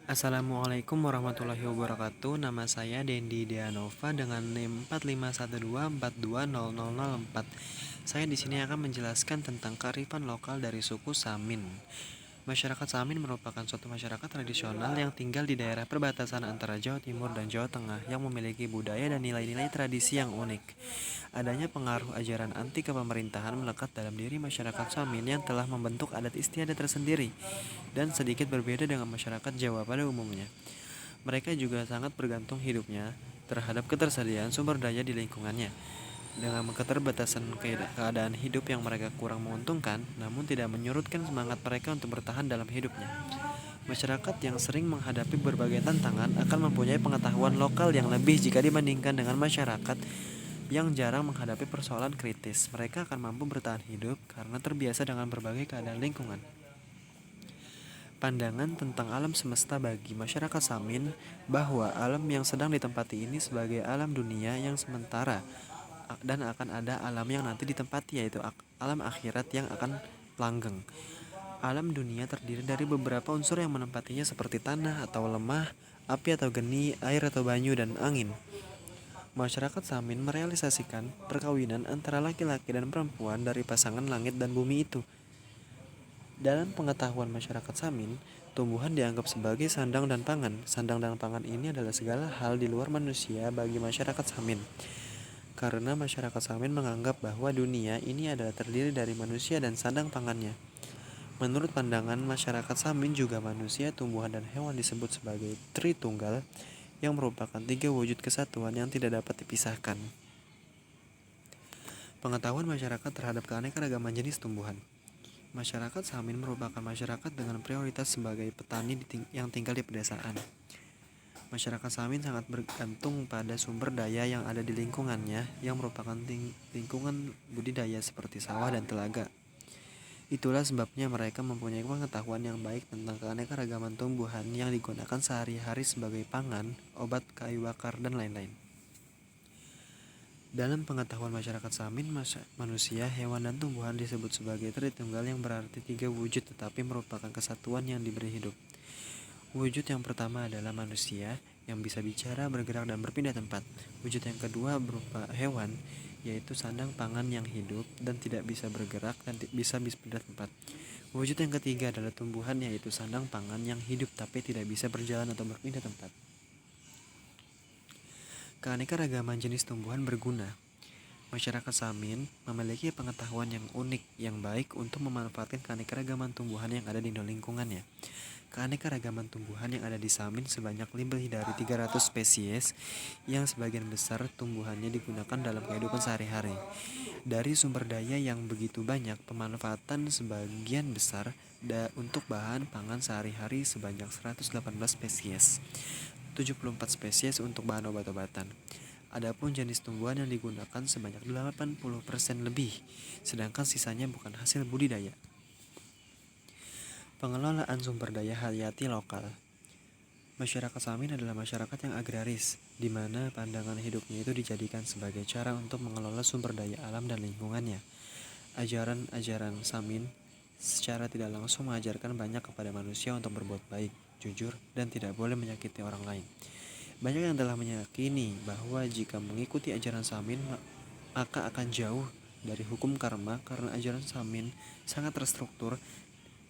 Assalamualaikum warahmatullahi wabarakatuh. Nama saya Dendi Deanova dengan NIM 4512420004. Saya di sini akan menjelaskan tentang kearifan lokal dari suku Samin. Masyarakat Samin merupakan suatu masyarakat tradisional yang tinggal di daerah perbatasan antara Jawa Timur dan Jawa Tengah yang memiliki budaya dan nilai-nilai tradisi yang unik. Adanya pengaruh ajaran anti kepemerintahan melekat dalam diri masyarakat Samin yang telah membentuk adat istiadat tersendiri dan sedikit berbeda dengan masyarakat Jawa pada umumnya. Mereka juga sangat bergantung hidupnya terhadap ketersediaan sumber daya di lingkungannya. Dengan keterbatasan keadaan hidup yang mereka kurang menguntungkan, namun tidak menyurutkan semangat mereka untuk bertahan dalam hidupnya. Masyarakat yang sering menghadapi berbagai tantangan akan mempunyai pengetahuan lokal yang lebih jika dibandingkan dengan masyarakat yang jarang menghadapi persoalan kritis. Mereka akan mampu bertahan hidup karena terbiasa dengan berbagai keadaan lingkungan. Pandangan tentang alam semesta bagi masyarakat Samin bahwa alam yang sedang ditempati ini sebagai alam dunia yang sementara dan akan ada alam yang nanti ditempati, yaitu alam akhirat yang akan langgeng. Alam dunia terdiri dari beberapa unsur yang menempatinya seperti tanah atau lemah, api atau geni, air atau banyu, dan angin. Masyarakat Samin merealisasikan perkawinan antara laki-laki dan perempuan dari pasangan langit dan bumi itu. Dalam pengetahuan masyarakat Samin, tumbuhan dianggap sebagai sandang dan pangan. Sandang dan pangan ini adalah segala hal di luar manusia bagi masyarakat Samin. Karena masyarakat Samin menganggap bahwa dunia ini adalah terdiri dari manusia dan sandang pangannya. Menurut pandangan masyarakat Samin juga manusia, tumbuhan, dan hewan disebut sebagai Tritunggal yang merupakan tiga wujud kesatuan yang tidak dapat dipisahkan. Pengetahuan masyarakat terhadap keanekaragaman jenis tumbuhan. Masyarakat Samin merupakan masyarakat dengan prioritas sebagai petani yang tinggal di pedesaan. Masyarakat Samin sangat bergantung pada sumber daya yang ada di lingkungannya yang merupakan lingkungan budidaya seperti sawah dan telaga. Itulah sebabnya mereka mempunyai pengetahuan yang baik tentang keanekaragaman tumbuhan yang digunakan sehari-hari sebagai pangan, obat, kayu bakar, dan lain-lain. Dalam pengetahuan masyarakat Samin, manusia, hewan, dan tumbuhan disebut sebagai Tritunggal yang berarti tiga wujud tetapi merupakan kesatuan yang diberi hidup. Wujud yang pertama adalah manusia yang bisa bicara, bergerak, dan berpindah tempat. Wujud yang kedua berupa hewan, yaitu sandang pangan yang hidup dan tidak bisa bergerak dan bisa pindah tempat. Wujud yang ketiga adalah tumbuhan, yaitu sandang pangan yang hidup tapi tidak bisa berjalan atau berpindah tempat. Keanekaragaman jenis tumbuhan berguna. Masyarakat Samin memiliki pengetahuan yang unik yang baik untuk memanfaatkan keanekaragaman tumbuhan yang ada di lingkungannya. Keanekaragaman tumbuhan yang ada di Samin sebanyak lebih dari 300 spesies yang sebagian besar tumbuhannya digunakan dalam kehidupan sehari-hari. Dari sumber daya yang begitu banyak, pemanfaatan sebagian besar untuk bahan pangan sehari-hari sebanyak 118 spesies. 74 spesies untuk bahan obat-obatan. Adapun jenis tumbuhan yang digunakan sebanyak 80% lebih, sedangkan sisanya bukan hasil budidaya. Pengelolaan sumber daya hayati lokal. Masyarakat Samin adalah masyarakat yang agraris, di mana pandangan hidupnya itu dijadikan sebagai cara untuk mengelola sumber daya alam dan lingkungannya. Ajaran-ajaran Samin secara tidak langsung mengajarkan banyak kepada manusia untuk berbuat baik, jujur, dan tidak boleh menyakiti orang lain. Banyak yang telah meyakini bahwa jika mengikuti ajaran Samin, maka akan jauh dari hukum karma karena ajaran Samin sangat terstruktur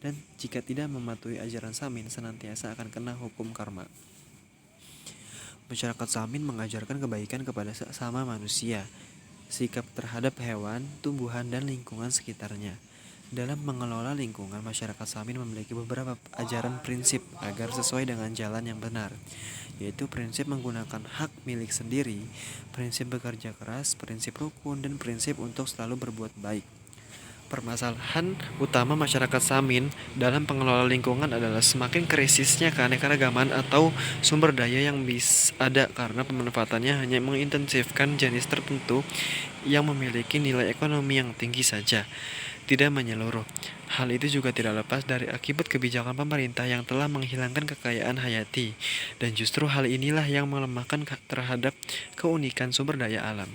dan jika tidak mematuhi ajaran Samin senantiasa akan kena hukum karma. Masyarakat Samin mengajarkan kebaikan kepada sesama manusia, sikap terhadap hewan, tumbuhan, dan lingkungan sekitarnya. Dalam mengelola lingkungan, masyarakat Samin memiliki beberapa ajaran prinsip agar sesuai dengan jalan yang benar, yaitu prinsip menggunakan hak milik sendiri, prinsip bekerja keras, prinsip rukun, dan prinsip untuk selalu berbuat baik. Permasalahan utama masyarakat Samin dalam pengelola lingkungan adalah semakin krisisnya keanekaragaman atau sumber daya yang bisa ada karena pemanfaatannya hanya mengintensifkan jenis tertentu yang memiliki nilai ekonomi yang tinggi saja, tidak menyeluruh. Hal itu juga tidak lepas dari akibat kebijakan pemerintah yang telah menghilangkan kekayaan hayati, dan justru hal inilah yang melemahkan terhadap keunikan sumber daya alam.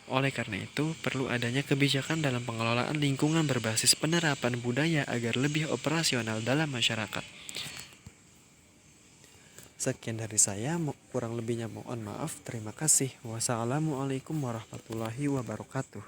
Oleh karena itu, perlu adanya kebijakan dalam pengelolaan lingkungan berbasis penerapan budaya agar lebih operasional dalam masyarakat. Sekian dari saya, kurang lebihnya mohon maaf. Terima kasih. Wassalamualaikum warahmatullahi wabarakatuh.